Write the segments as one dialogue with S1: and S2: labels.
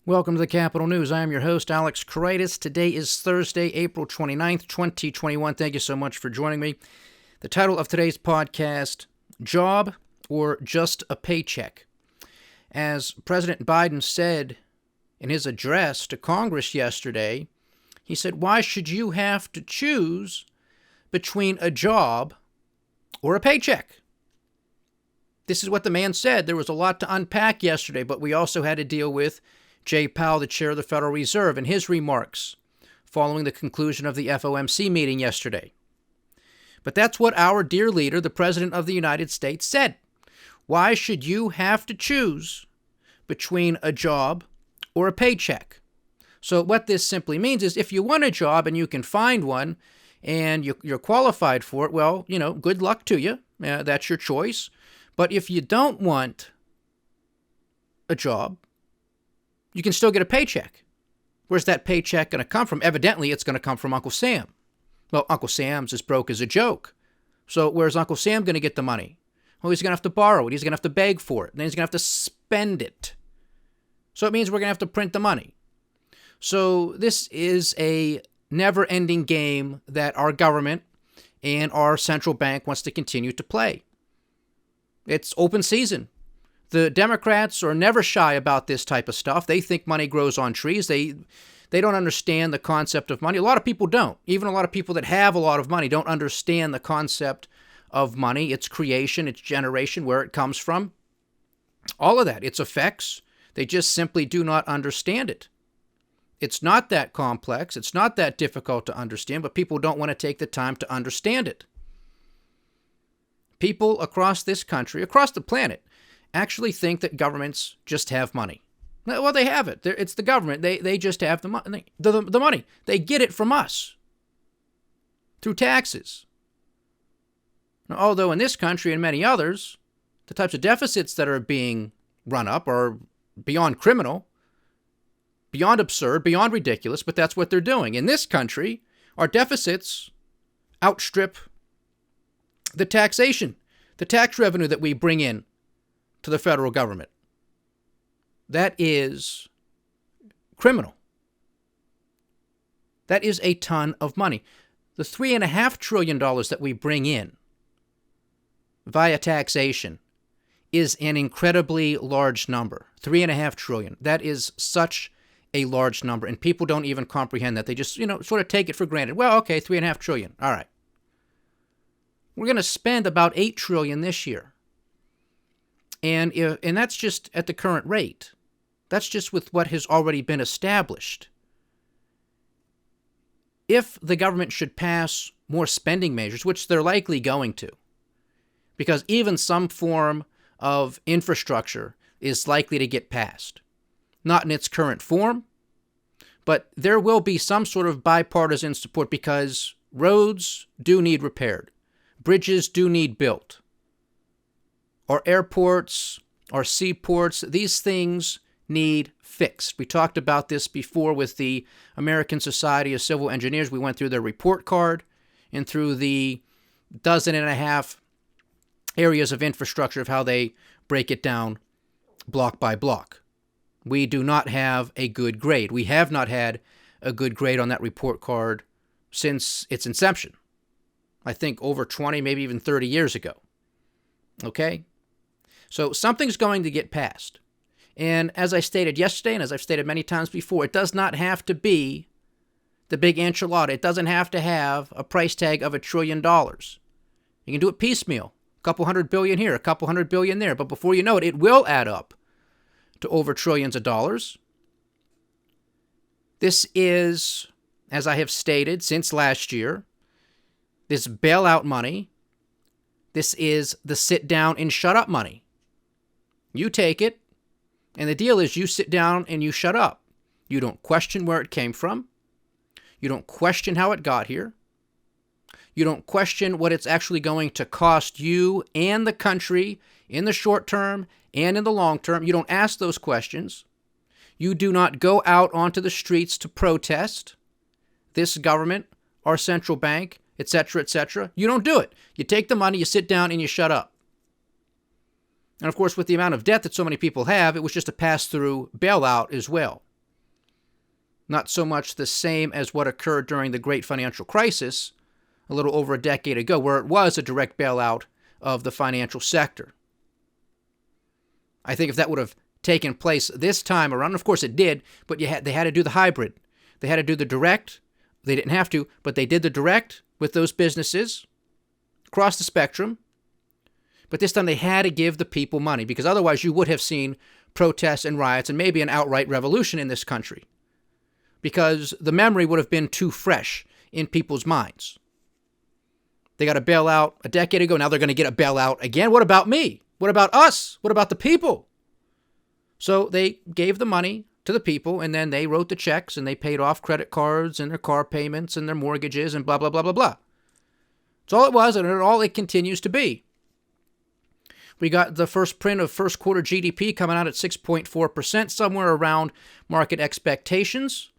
S1: Welcome to the Kapital News. I am your host, Alex Coraitis. Today is Thursday, April 29th, 2021. Thank you so much for joining me. The title of today's podcast, Job or Just a Paycheck? As President Biden said in his address to Congress yesterday, he said, why should you have to choose between a job or a paycheck? This is what the man said. There was a lot to unpack yesterday, but we also had to deal with Jay Powell, the chair of the Federal Reserve, and his remarks following the conclusion of the FOMC meeting yesterday. But that's what our dear leader, the President of the United States, said. Why should you have to choose between a job or a paycheck? So what this simply means is if you want a job and you can find one and you're qualified for it, well, good luck to you. That's your choice. But if you don't want a job, you can still get a paycheck. Where's that paycheck going to come from? Evidently, it's going to come from Uncle Sam. Well, Uncle Sam's as broke as a joke. So where's Uncle Sam going to get the money? Well, he's going to have to borrow it. He's going to have to beg for it. And then he's going to have to spend it. So it means we're going to have to print the money. So this is a never-ending game that our government and our central bank wants to continue to play. It's open season. The Democrats are never shy about this type of stuff. They think money grows on trees. They don't understand the concept of money. A lot of people don't. Even a lot of people that have a lot of money don't understand the concept of money, its creation, its generation, where it comes from. All of that, its effects. They just simply do not understand it. It's not that complex. It's not that difficult to understand, but people don't want to take the time to understand it. People across this country, across the planet, actually think that governments just have money. Well, they have it. It's the government. They just have the money. The money. They get it from us through taxes. Now, although in this country and many others, the types of deficits that are being run up are beyond criminal, beyond absurd, beyond ridiculous, but that's what they're doing. In this country, our deficits outstrip the taxation, the tax revenue that we bring in to the federal government. That is criminal. That is a ton of money. The $3.5 trillion that we bring in via taxation is an incredibly large number. $3.5 trillion. That is such a large number, and people don't even comprehend that. They just, sort of take it for granted. Well, okay, $3.5 trillion. All right. We're going to spend about $8 trillion this year. And that's just at the current rate. That's just with what has already been established. If the government should pass more spending measures, which they're likely going to, because even some form of infrastructure is likely to get passed. Not in its current form, but there will be some sort of bipartisan support because roads do need repaired. Bridges do need built. Our airports, our seaports, these things need fixed. We talked about this before with the American Society of Civil Engineers. We went through their report card and through the 12.5 areas of infrastructure of how they break it down block by block. We do not have a good grade. We have not had a good grade on that report card since its inception. I think over 20, maybe even 30 years ago. Okay? So something's going to get passed. And as I stated yesterday, and as I've stated many times before, it does not have to be the big enchilada. It doesn't have to have a price tag of $1 trillion. You can do it piecemeal. A couple $100 billion here, a couple $100 billion there. But before you know it, it will add up to over trillions of dollars. This is, as I have stated since last year, this bailout money. This is the sit down and shut up money. You take it, and the deal is you sit down and you shut up. You don't question where it came from. You don't question how it got here. You don't question what it's actually going to cost you and the country in the short term and in the long term. You don't ask those questions. You do not go out onto the streets to protest this government, our central bank, etc., etc. You don't do it. You take the money, you sit down, and you shut up. And of course, with the amount of debt that so many people have, it was just a pass-through bailout as well. Not so much the same as what occurred during the Great Financial Crisis a little over a decade ago, where it was a direct bailout of the financial sector. I think if that would have taken place this time around, of course it did, but they had to do the hybrid. They had to do the direct. They didn't have to, but they did the direct with those businesses across the spectrum. But this time they had to give the people money, because otherwise you would have seen protests and riots and maybe an outright revolution in this country, because the memory would have been too fresh in people's minds. They got a bailout a decade ago. Now they're going to get a bailout again. What about me? What about us? What about the people? So they gave the money to the people, and then they wrote the checks, and they paid off credit cards and their car payments and their mortgages and blah, blah, blah, blah, blah. That's all it was, and all it continues to be. We got the first print of first quarter GDP coming out at 6.4%, somewhere around market expectations.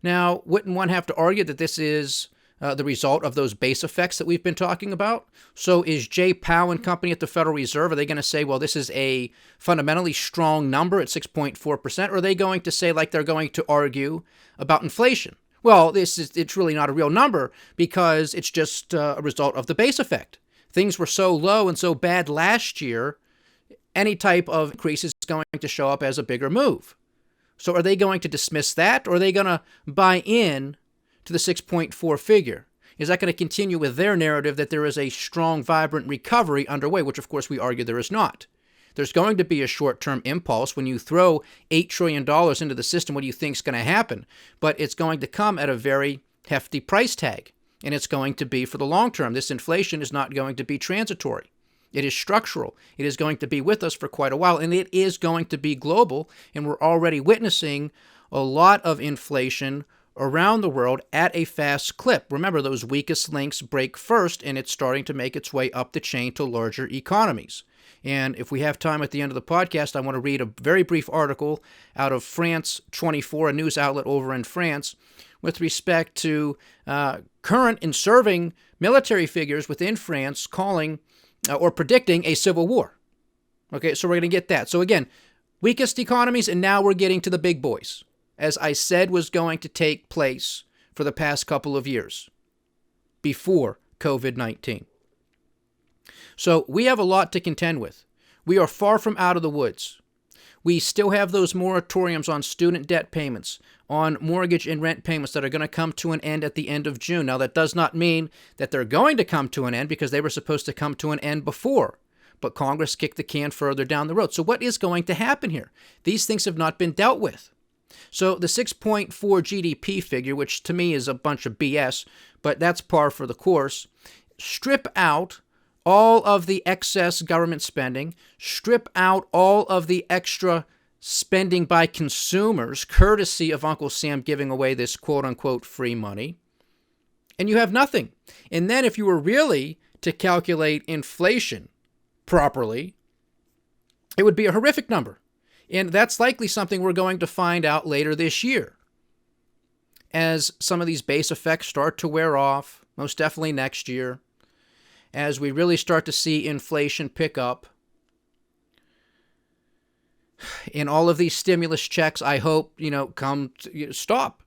S1: Now, wouldn't one have to argue that this is the result of those base effects that we've been talking about? So is Jay Powell and company at the Federal Reserve, are they going to say, well, this is a fundamentally strong number at 6.4%? Or are they going to say, like they're going to argue about inflation? Well, it's really not a real number because it's just a result of the base effect. Things were so low and so bad last year, any type of increase is going to show up as a bigger move. So are they going to dismiss that, or are they going to buy in to the 6.4 figure? Is that going to continue with their narrative that there is a strong, vibrant recovery underway, which of course we argue there is not? There's going to be a short-term impulse when you throw $8 trillion into the system. What do you think is going to happen? But it's going to come at a very hefty price tag, and it's going to be for the long term. This inflation is not going to be transitory. It is structural. It is going to be with us for quite a while, and it is going to be global, and we're already witnessing a lot of inflation around the world at a fast clip. Remember, those weakest links break first, and it's starting to make its way up the chain to larger economies. And if we have time at the end of the podcast, I want to read a very brief article out of France 24, a news outlet over in France, with respect to current and serving military figures within France calling or predicting a civil war. Okay, so we're going to get that. So again, weakest economies, and now we're getting to the big boys, as I said was going to take place for the past couple of years before COVID-19. So we have a lot to contend with. We are far from out of the woods. We still have those moratoriums on student debt payments, on mortgage and rent payments that are going to come to an end at the end of June. Now, that does not mean that they're going to come to an end, because they were supposed to come to an end before. But Congress kicked the can further down the road. So what is going to happen here? These things have not been dealt with. So the 6.4 GDP figure, which to me is a bunch of BS, but that's par for the course, strip out all of the excess government spending, strip out all of the extra spending by consumers, courtesy of Uncle Sam giving away this quote-unquote free money, and you have nothing. And then if you were really to calculate inflation properly, it would be a horrific number. And that's likely something we're going to find out later this year, as some of these base effects start to wear off, most definitely next year, as we really start to see inflation pick up. And all of these stimulus checks, I hope, stop.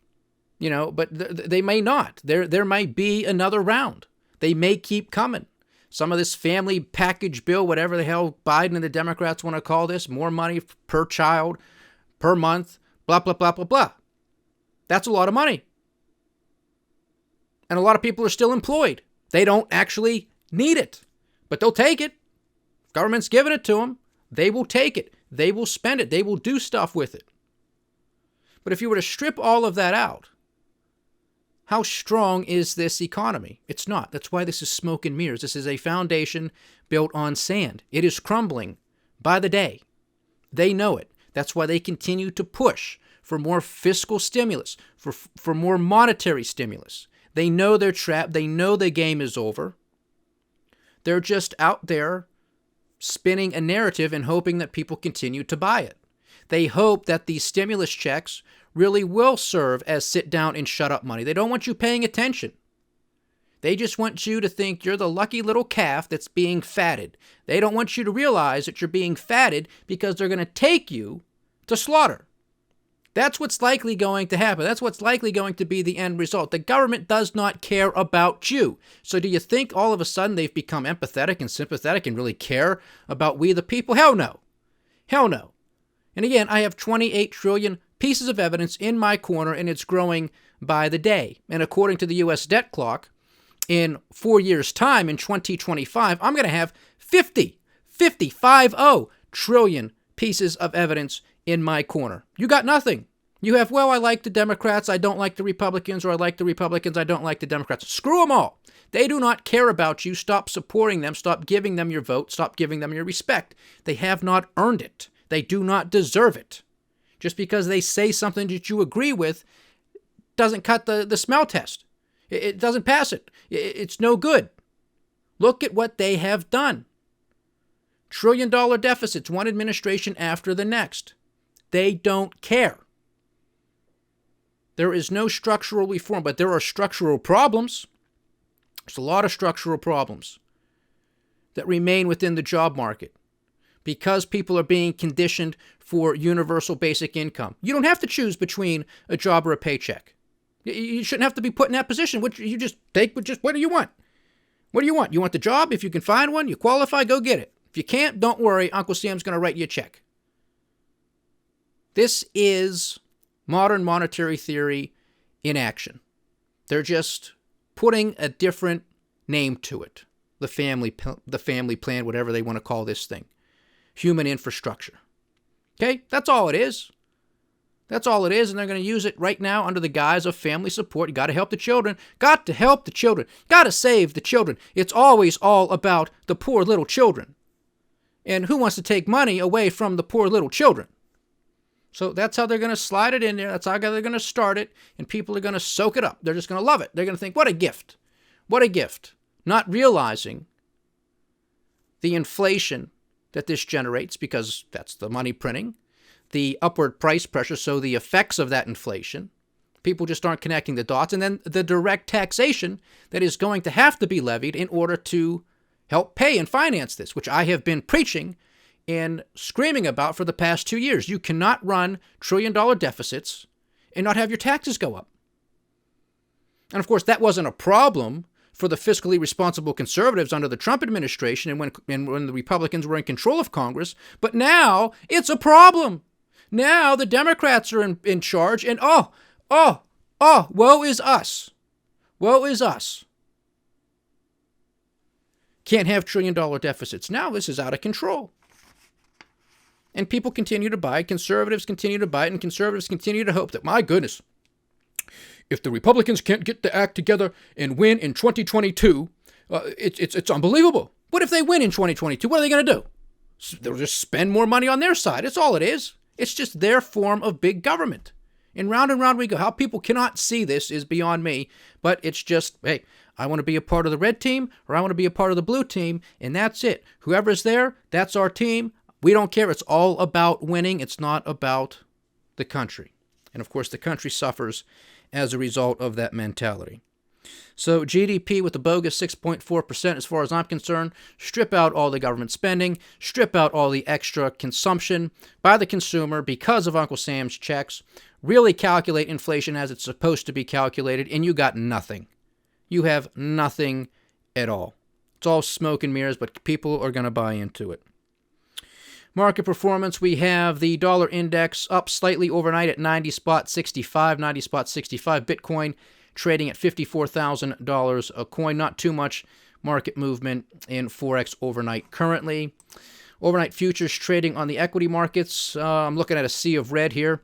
S1: But they may not. There might be another round. They may keep coming. Some of this family package bill, whatever the hell Biden and the Democrats want to call this, more money per child, per month, blah, blah, blah, blah, blah. That's a lot of money. And a lot of people are still employed. They don't actually need it, but they'll take it. Government's giving it to them. They will take it. They will spend it. They will do stuff with it. But if you were to strip all of that out, how strong is this economy? It's not. That's why this is smoke and mirrors. This is a foundation built on sand. It is crumbling by the day. They know it. That's why they continue to push for more fiscal stimulus, for more monetary stimulus. They know they're trapped. They know the game is over. They're just out there spinning a narrative and hoping that people continue to buy it. They hope that these stimulus checks really will serve as sit down and shut up money. They don't want you paying attention. They just want you to think you're the lucky little calf that's being fatted. They don't want you to realize that you're being fatted because they're going to take you to slaughter. That's what's likely going to happen. That's what's likely going to be the end result. The government does not care about you. So do you think all of a sudden they've become empathetic and sympathetic and really care about we the people? Hell no. Hell no. And again, I have 28 trillion pieces of evidence in my corner, and it's growing by the day. And according to the US debt clock, in 4 years' time, in 2025, I'm going to have 50 trillion pieces of evidence in my corner. You got nothing. You have, well, I like the Democrats, I don't like the Republicans, or I like the Republicans, I don't like the Democrats. Screw them all. They do not care about you. Stop supporting them. Stop giving them your vote. Stop giving them your respect. They have not earned it. They do not deserve it. Just because they say something that you agree with doesn't cut the smell test. It doesn't pass it. It's no good. Look at what they have done. $1 trillion deficits, one administration after the next. They don't care. There is no structural reform, but there are structural problems. There's a lot of structural problems that remain within the job market because people are being conditioned for universal basic income. You don't have to choose between a job or a paycheck. You shouldn't have to be put in that position. You just take what do you want? What do you want? You want the job? If you can find one, you qualify, go get it. If you can't, don't worry. Uncle Sam's going to write you a check. This is modern monetary theory in action. They're just putting a different name to it. The family plan, whatever they want to call this thing. Human infrastructure. Okay? That's all it is. That's all it is, and they're going to use it right now under the guise of family support. You got to help the children. Got to help the children. Got to save the children. It's always all about the poor little children. And who wants to take money away from the poor little children? So that's how they're going to slide it in there. That's how they're going to start it, and people are going to soak it up. They're just going to love it. They're going to think, what a gift. What a gift. Not realizing the inflation that this generates, because that's the money printing, the upward price pressure, so the effects of that inflation. People just aren't connecting the dots. And then the direct taxation that is going to have to be levied in order to help pay and finance this, which I have been preaching and screaming about for the past 2 years. You cannot run trillion-dollar deficits and not have your taxes go up. And of course, that wasn't a problem for the fiscally responsible conservatives under the Trump administration and when the Republicans were in control of Congress. But now it's a problem. Now the Democrats are in charge, and woe is us. Woe is us. Can't have trillion-dollar deficits. Now this is out of control. And people continue to buy, conservatives continue to buy it, and conservatives continue to hope that, my goodness, if the Republicans can't get the act together and win in 2022, it's unbelievable. What if they win in 2022? What are they going to do? They'll just spend more money on their side. It's all it is. It's just their form of big government. And round we go. How people cannot see this is beyond me, but it's just, hey, I want to be a part of the red team or I want to be a part of the blue team, and that's it. Whoever's there, that's our team. We don't care. It's all about winning. It's not about the country. And of course, the country suffers as a result of that mentality. So GDP with the bogus 6.4%, as far as I'm concerned, strip out all the government spending, strip out all the extra consumption by the consumer because of Uncle Sam's checks, really calculate inflation as it's supposed to be calculated, and you got nothing. You have nothing at all. It's all smoke and mirrors, but people are going to buy into it. Market performance, we have the dollar index up slightly overnight at 90.65, 90.65. Bitcoin trading at $54,000 a coin. Not too much market movement in Forex overnight currently. Overnight futures trading on the equity markets. I'm looking at a sea of red here.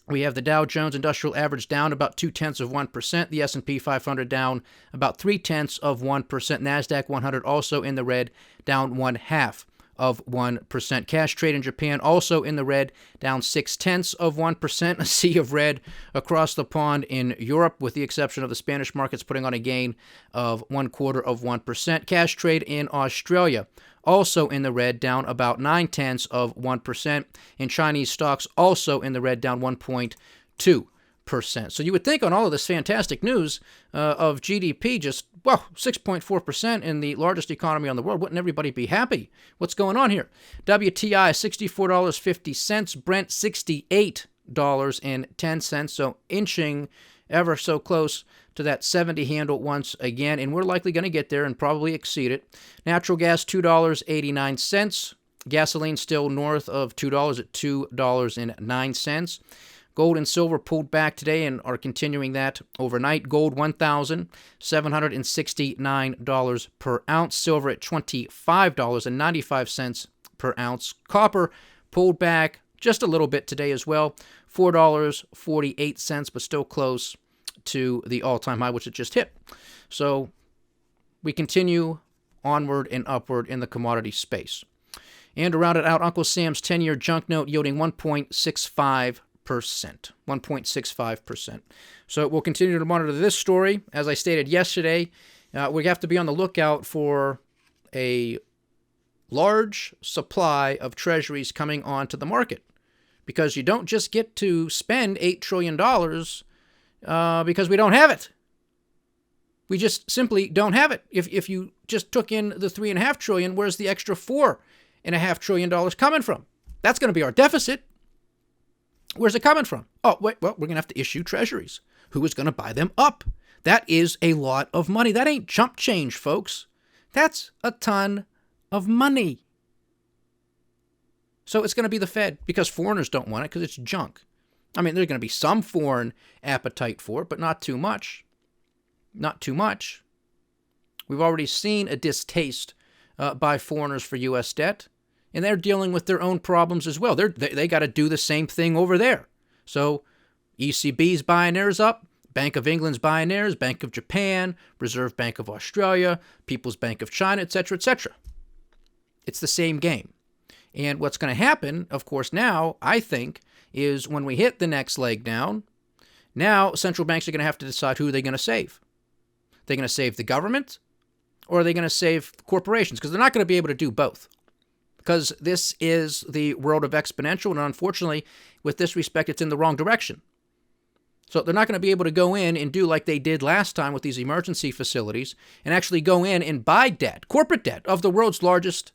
S1: We have the Dow Jones Industrial Average down about 0.2%. The S&P 500 down about 0.3%. NASDAQ 100 also in the red, down 0.5%. Cash trade in Japan also in the red, down 0.6%. A sea of red across the pond in Europe, with the exception of the Spanish markets putting on a gain of 0.25%. Cash trade in Australia also in the red, down about 0.9%. And Chinese stocks also in the red, down 1.2%. So you would think on all of this fantastic news of GDP, just 6.4% in the largest economy on the world, wouldn't everybody be happy? What's going on here? WTI $64.50, Brent $68 $70.10. So inching ever so close to that 70 handle once again, and we're likely going to get there and probably exceed it. Natural gas, $2.89. Gasoline still north of $2 at $2.09. Gold and silver pulled back today and are continuing that overnight. Gold, $1,769 per ounce. Silver at $25.95 per ounce. Copper pulled back just a little bit today as well. $4.48, but still close to the all-time high, which it just hit. So we continue onward and upward in the commodity space. And to round it out, Uncle Sam's 10-year junk note yielding 1.65%. 1.65%. So we'll continue to monitor this story. As I stated yesterday, we have to be on the lookout for a large supply of treasuries coming onto the market, because you don't just get to spend $8 trillion because we don't have it. We just simply don't have it. If you just took in the $3.5 trillion, where's the extra $4.5 trillion coming from? That's going to be our deficit. Where's it coming from? Oh, wait, well, we're going to have to issue treasuries. Who is going to buy them up? That is a lot of money. That ain't chump change, folks. That's a ton of money. So it's going to be the Fed, because foreigners don't want it because it's junk. I mean, there's going to be some foreign appetite for it, but not too much. Not too much. We've already seen a distaste by foreigners for U.S. debt, and they're dealing with their own problems as well. They got to do the same thing over there. So ECB's buying theirs up, Bank of England's buying theirs, Bank of Japan, Reserve Bank of Australia, People's Bank of China, etc., etc. It's the same game. And what's going to happen, of course, now, I think, is when we hit the next leg down, now central banks are going to have to decide who they're going to save. They're going to save the government, or are they going to save corporations? Because they're not going to be able to do both. Because this is the world of exponential, and unfortunately, with this respect, it's in the wrong direction. So they're not going to be able to go in and do like they did last time with these emergency facilities and actually go in and buy debt, corporate debt, of the world's largest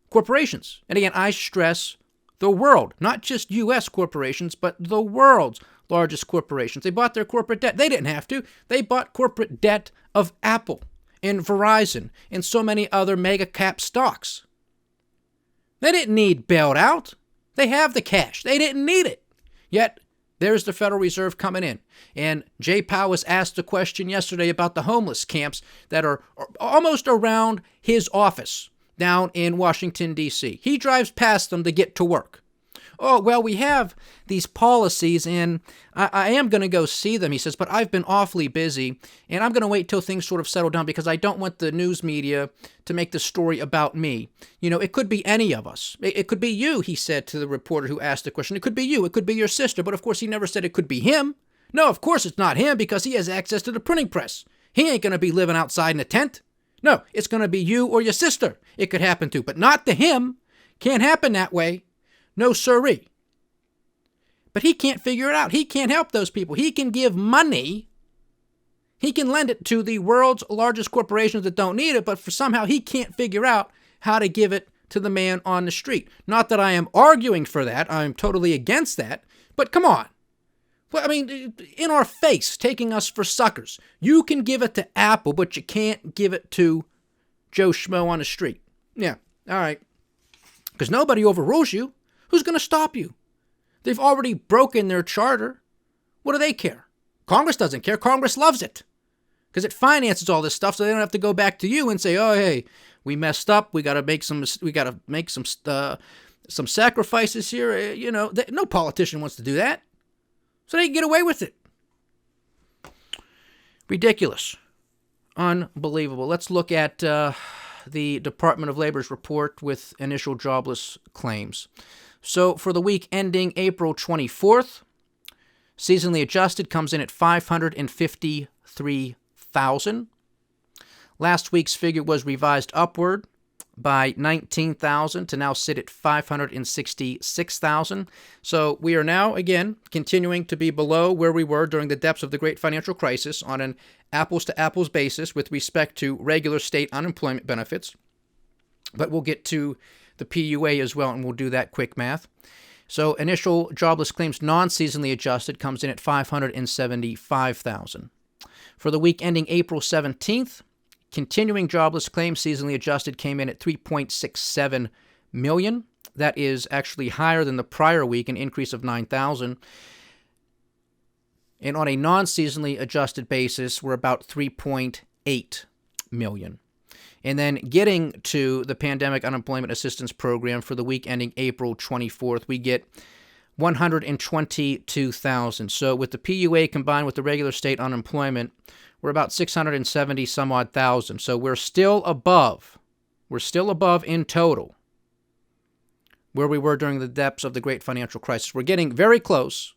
S1: corporations. And again, I stress the world, not just U.S. corporations, but the world's largest corporations. They bought their corporate debt. They didn't have to. They bought corporate debt of Apple and Verizon and so many other mega cap stocks. They didn't need bailed out. They have the cash. They didn't need it. Yet, there's the Federal Reserve coming in. And Jay Powell was asked a question yesterday about the homeless camps that are almost around his office down in Washington, D.C. He drives past them to get to work. Oh, well, we have these policies, and I am going to go see them, he says, but I've been awfully busy, and I'm going to wait till things sort of settle down because I don't want the news media to make the story about me. You know, it could be any of us. It could be you, he said to the reporter who asked the question. It could be you. It could be your sister. But, of course, he never said it could be him. No, of course it's not him because he has access to the printing press. He ain't going to be living outside in a tent. No, it's going to be you or your sister it could happen to, but not to him. Can't happen that way. No siree. But he can't figure it out. He can't help those people. He can give money. He can lend it to the world's largest corporations that don't need it, but for somehow he can't figure out how to give it to the man on the street. Not that I am arguing for that. I'm totally against that. But come on. Well, I mean, in our face, taking us for suckers. You can give it to Apple, but you can't give it to Joe Schmo on the street. Yeah, all right. Because nobody overrules you. Who's going to stop you? They've already broken their charter. What do they care? Congress doesn't care. Congress loves it because it finances all this stuff, so they don't have to go back to you and say, "Oh, hey, we messed up. We got to make some sacrifices here." You know, no politician wants to do that, so they can get away with it. Ridiculous, unbelievable. Let's look at the Department of Labor's report with initial jobless claims. So for the week ending April 24th, seasonally adjusted comes in at 553,000. Last week's figure was revised upward by 19,000 to now sit at 566,000. So we are now, again, continuing to be below where we were during the depths of the great financial crisis on an apples-to-apples basis with respect to regular state unemployment benefits. But we'll get to the PUA as well, and we'll do that quick math. So initial jobless claims non-seasonally adjusted comes in at 575,000. For the week ending April 17th, continuing jobless claims seasonally adjusted came in at 3.67 million. That is actually higher than the prior week, an increase of 9,000. And on a non-seasonally adjusted basis, we're about 3.8 million. And then getting to the Pandemic Unemployment Assistance Program for the week ending April 24th, we get 122,000. So with the PUA combined with the regular state unemployment, we're about 670 some odd thousand. So we're still above in total where we were during the depths of the great financial crisis. We're getting very close.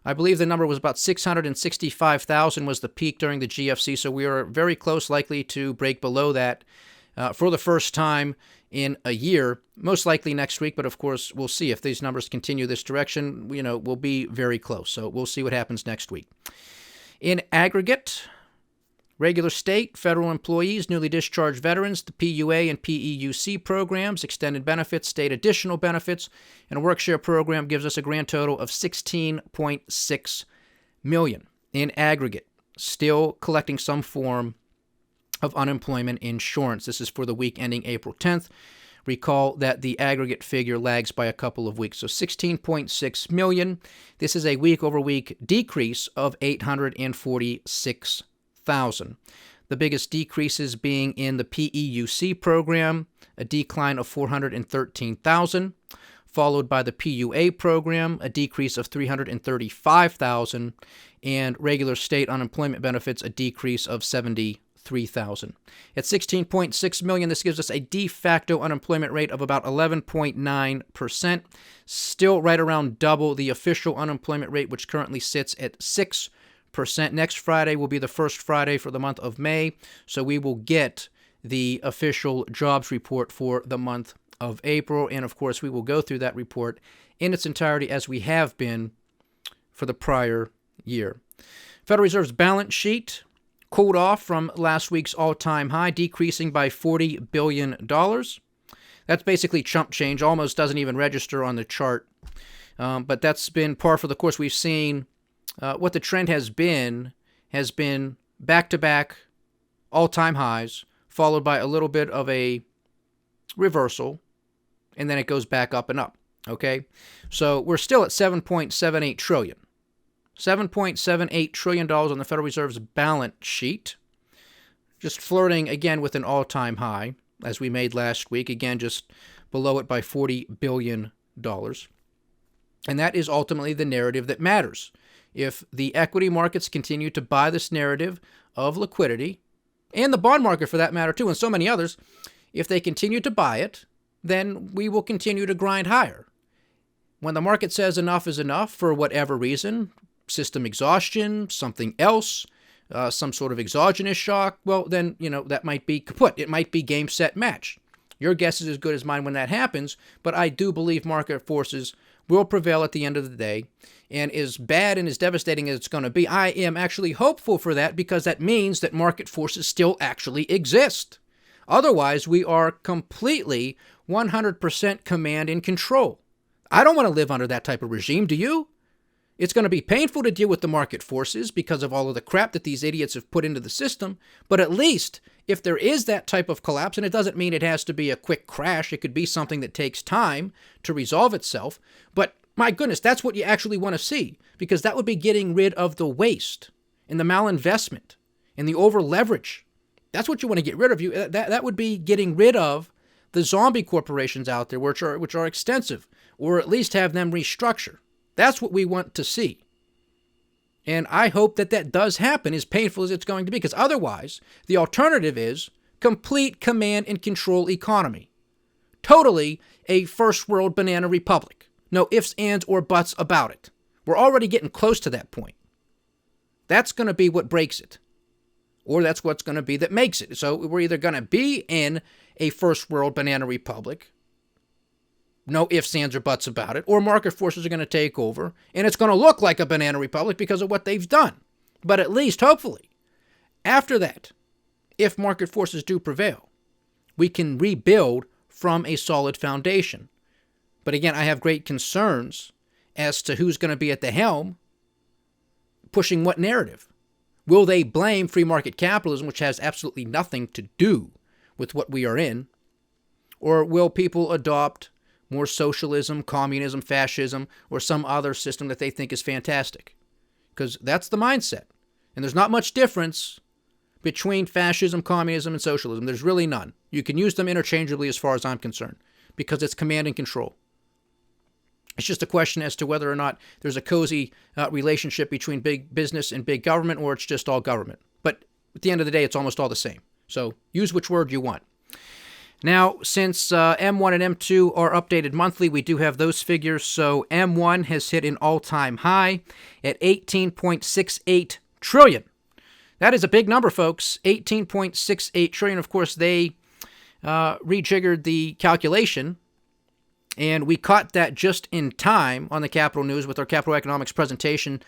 S1: I believe the number was about 665,000 was the peak during the GFC, so we are very close, likely to break below that for the first time in a year, most likely next week, but of course, we'll see. If these numbers continue this direction, we'll be very close, so we'll see what happens next week. In aggregate, regular state, federal employees, newly discharged veterans, the PUA and PEUC programs, extended benefits, state additional benefits, and a work-share program gives us a grand total of 16.6 million in aggregate, still collecting some form of unemployment insurance. This is for the week ending April 10th. Recall that the aggregate figure lags by a couple of weeks. So 16.6 million. This is a week-over-week decrease of 846,000. The biggest decreases being in the PEUC program, a decline of 413,000, followed by the PUA program, a decrease of 335,000, and regular state unemployment benefits, a decrease of 73,000. At 16.6 million, this gives us a de facto unemployment rate of about 11.9%, still right around double the official unemployment rate, which currently sits at 6%. Next Friday will be the first Friday for the month of May, so we will get the official jobs report for the month of April, and of course we will go through that report in its entirety as we have been for the prior year. Federal Reserve's balance sheet cooled off from last week's all-time high, decreasing by $40 billion. That's basically chump change, almost doesn't even register on the chart, but that's been par for the course. We've seen what the trend has been back-to-back all-time highs, followed by a little bit of a reversal, and then it goes back up and up, okay? So we're still at $7.78 trillion. $7.78 trillion on the Federal Reserve's balance sheet, just flirting again with an all-time high, as we made last week, again just below it by $40 billion. And that is ultimately the narrative that matters. If the equity markets continue to buy this narrative of liquidity, and the bond market for that matter too, and so many others, if they continue to buy it, then we will continue to grind higher. When the market says enough is enough for whatever reason, system exhaustion, something else, some sort of exogenous shock, well then, that might be kaput. It might be game, set, match. Your guess is as good as mine when that happens, but I do believe market forces will prevail at the end of the day. And as bad and as devastating as it's going to be, I am actually hopeful for that, because that means that market forces still actually exist. Otherwise, we are completely 100% command and control. I don't want to live under that type of regime, do you? It's going to be painful to deal with the market forces because of all of the crap that these idiots have put into the system, but at least if there is that type of collapse, and it doesn't mean it has to be a quick crash, it could be something that takes time to resolve itself, but my goodness, that's what you actually want to see, because that would be getting rid of the waste and the malinvestment and the over-leverage. That's what you want to get rid of. That would be getting rid of the zombie corporations out there, which are extensive, or at least have them restructure. That's what we want to see. And I hope that does happen, as painful as it's going to be, because otherwise, the alternative is complete command and control economy. Totally a first world banana republic. No ifs, ands, or buts about it. We're already getting close to that point. That's going to be what breaks it. Or that's what's going to be that makes it. So we're either going to be in a first world banana republic, no ifs, ands, or buts about it, or market forces are going to take over, and it's going to look like a banana republic because of what they've done. But at least, hopefully, after that, if market forces do prevail, we can rebuild from a solid foundation. But again, I have great concerns as to who's going to be at the helm pushing what narrative. Will they blame free market capitalism, which has absolutely nothing to do with what we are in? Or will people adopt more socialism, communism, fascism, or some other system that they think is fantastic? Because that's the mindset. And there's not much difference between fascism, communism, and socialism. There's really none. You can use them interchangeably as far as I'm concerned, because it's command and control. It's just a question as to whether or not there's a cozy relationship between big business and big government, or it's just all government. But at the end of the day, it's almost all the same. So use which word you want. Now, since M1 and M2 are updated monthly, we do have those figures. So M1 has hit an all-time high at 18.68 trillion. That is a big number, folks. 18.68 trillion. Of course, they rejiggered the calculation, and we caught that just in time on the Capital News with our Capital Economics presentation.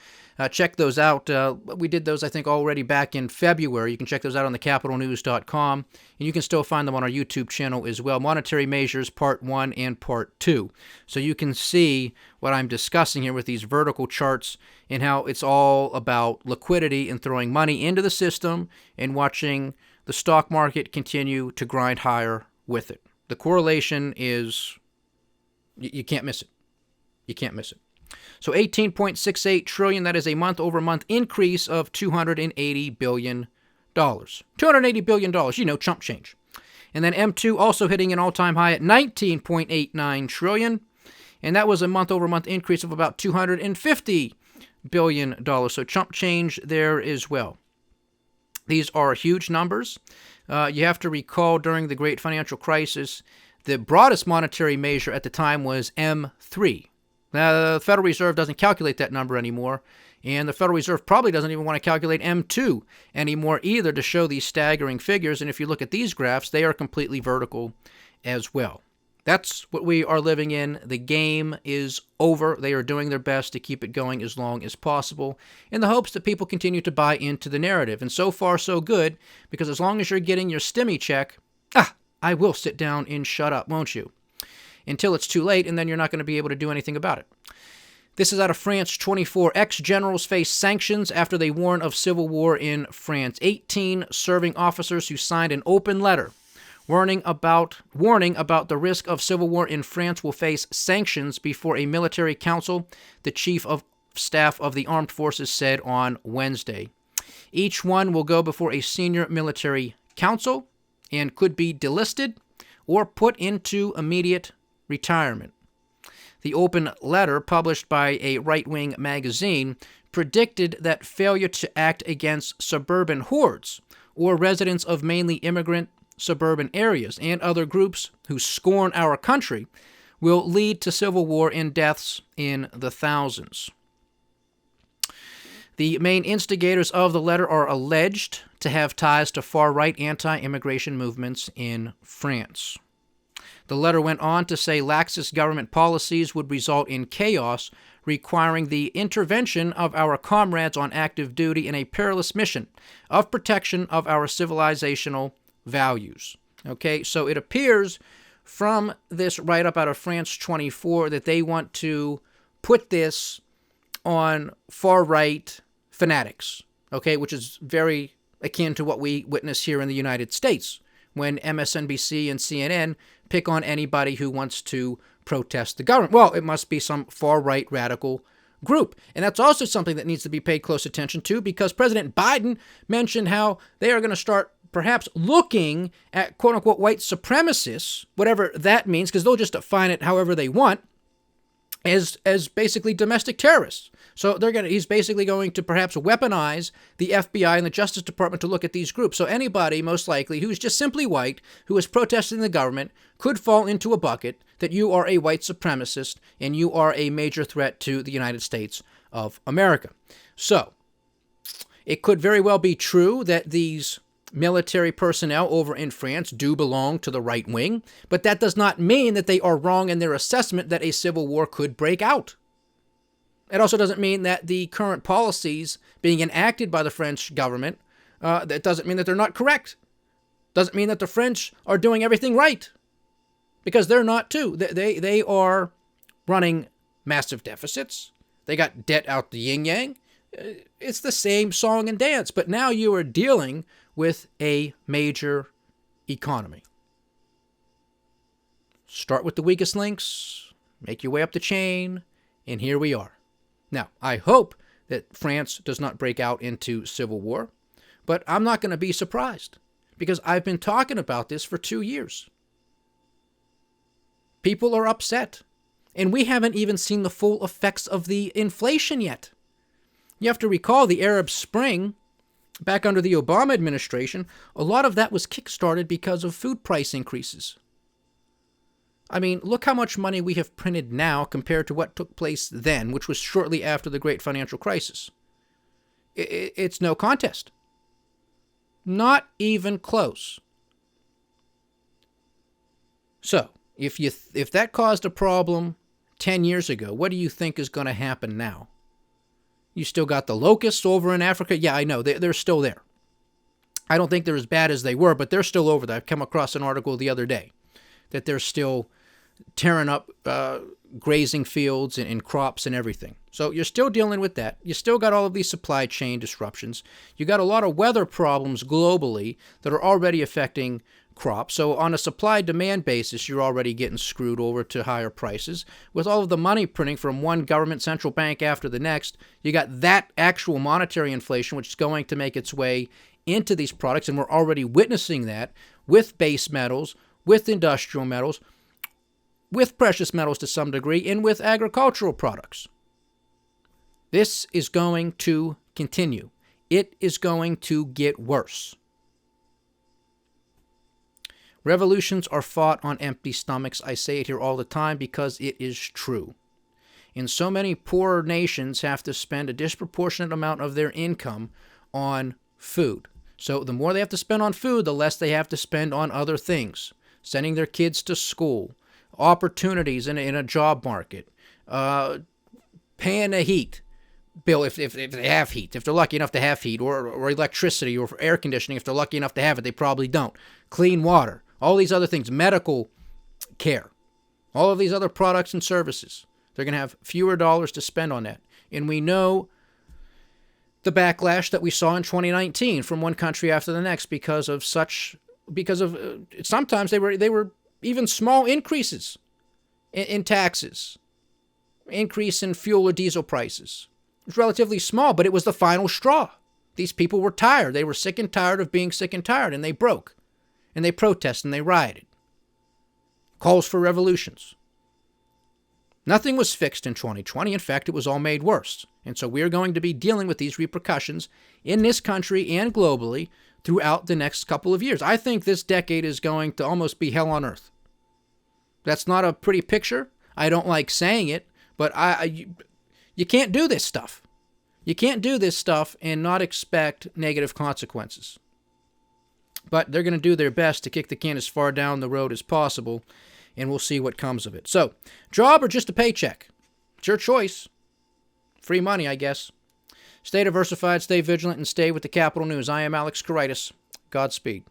S1: Check those out. We did those, I think, already back in February. You can check those out on thecapitalnews.com, and you can still find them on our YouTube channel as well. Monetary Measures, Part 1 and Part 2. So you can see what I'm discussing here with these vertical charts and how it's all about liquidity and throwing money into the system and watching the stock market continue to grind higher with it. The correlation is... You can't miss it. You can't miss it. So 18.68 trillion, that is a month-over-month increase of $280 billion. $280 billion, chump change. And then M2 also hitting an all-time high at 19.89 trillion, and that was a month-over-month increase of about $250 billion. So chump change there as well. These are huge numbers. You have to recall during the Great Financial Crisis, the broadest monetary measure at the time was M3. Now, the Federal Reserve doesn't calculate that number anymore, and the Federal Reserve probably doesn't even want to calculate M2 anymore either to show these staggering figures. And if you look at these graphs, they are completely vertical as well. That's what we are living in. The game is over. They are doing their best to keep it going as long as possible in the hopes that people continue to buy into the narrative. And so far, so good, because as long as you're getting your stimmy check, I will sit down and shut up, won't you? Until it's too late, and then you're not going to be able to do anything about it. This is out of France 24. Ex-generals face sanctions after they warn of civil war in France. 18 serving officers who signed an open letter warning about the risk of civil war in France will face sanctions before a military council, the chief of staff of the armed forces said on Wednesday. Each one will go before a senior military council and could be delisted or put into immediate retirement. The open letter, published by a right-wing magazine, predicted that failure to act against suburban hordes or residents of mainly immigrant suburban areas and other groups who scorn our country will lead to civil war and deaths in the thousands. The main instigators of the letter are alleged to have ties to far-right anti-immigration movements in France. The letter went on to say laxist government policies would result in chaos, requiring the intervention of our comrades on active duty in a perilous mission of protection of our civilizational values. Okay, so it appears from this write-up out of France 24 that they want to put this on far-right fanatics, okay, which is very akin to what we witness here in the United States when MSNBC and CNN pick on anybody who wants to protest the government. Well, it must be some far-right radical group. And that's also something that needs to be paid close attention to, because President Biden mentioned how they are going to start perhaps looking at quote-unquote white supremacists, whatever that means, because they'll just define it however they want, as basically domestic terrorists. So he's basically going to perhaps weaponize the FBI and the Justice Department to look at these groups. So anybody, most likely, who's just simply white, who is protesting the government, could fall into a bucket that you are a white supremacist and you are a major threat to the United States of America. So it could very well be true that these military personnel over in France do belong to the right wing, but that does not mean that they are wrong in their assessment that a civil war could break out. It also doesn't mean that the current policies being enacted by the French government, that doesn't mean that they're not correct. Doesn't mean that the French are doing everything right, because they're not too. They are running massive deficits. They got debt out the yin-yang. It's the same song and dance, but now you are dealing with a major economy. Start with the weakest links, make your way up the chain, and here we are. Now, I hope that France does not break out into civil war, but I'm not going to be surprised because I've been talking about this for 2 years. People are upset, and we haven't even seen the full effects of the inflation yet. You have to recall the Arab Spring, back under the Obama administration, a lot of that was kickstarted because of food price increases. I mean, look how much money we have printed now compared to what took place then, which was shortly after the great financial crisis. It's no contest. Not even close. So, if that caused a problem 10 years ago, what do you think is going to happen now? You still got the locusts over in Africa? Yeah, I know. They're still there. I don't think they're as bad as they were, but they're still over there. I've come across an article the other day that they're still tearing up grazing fields and crops and everything. So you're still dealing with that. You still got all of these supply chain disruptions. You got a lot of weather problems globally that are already affecting crops. So on a supply-demand basis, you're already getting screwed over to higher prices. With all of the money printing from one government central bank after the next, you got that actual monetary inflation, which is going to make its way into these products, and we're already witnessing that with base metals, with industrial metals, with precious metals to some degree, and with agricultural products. This is going to continue. It is going to get worse. Revolutions are fought on empty stomachs. I say it here all the time because it is true. And so many poorer nations have to spend a disproportionate amount of their income on food. So the more they have to spend on food, the less they have to spend on other things. Sending their kids to school, opportunities in a job market, paying a heat bill if they have heat, if they're lucky enough to have heat, or electricity, or for air conditioning if they're lucky enough to have it. They probably don't. Clean water. All these other things, medical care, all of these other products and services, they're going to have fewer dollars to spend on that. And we know the backlash that we saw in 2019 from one country after the next because of sometimes they were even small increases in taxes, increase in fuel or diesel prices. It was relatively small, but it was the final straw. These people were tired. They were sick and tired of being sick and tired, and they broke. And they protested and they rioted. Calls for revolutions. Nothing was fixed in 2020. In fact, it was all made worse. And so we are going to be dealing with these repercussions in this country and globally throughout the next couple of years. I think this decade is going to almost be hell on earth. That's not a pretty picture. I don't like saying it, but you can't do this stuff. You can't do this stuff and not expect negative consequences. But they're going to do their best to kick the can as far down the road as possible, and we'll see what comes of it. So, job or just a paycheck? It's your choice. Free money, I guess. Stay diversified, stay vigilant, and stay with the Kapital News. I am Alex Koritis. Godspeed.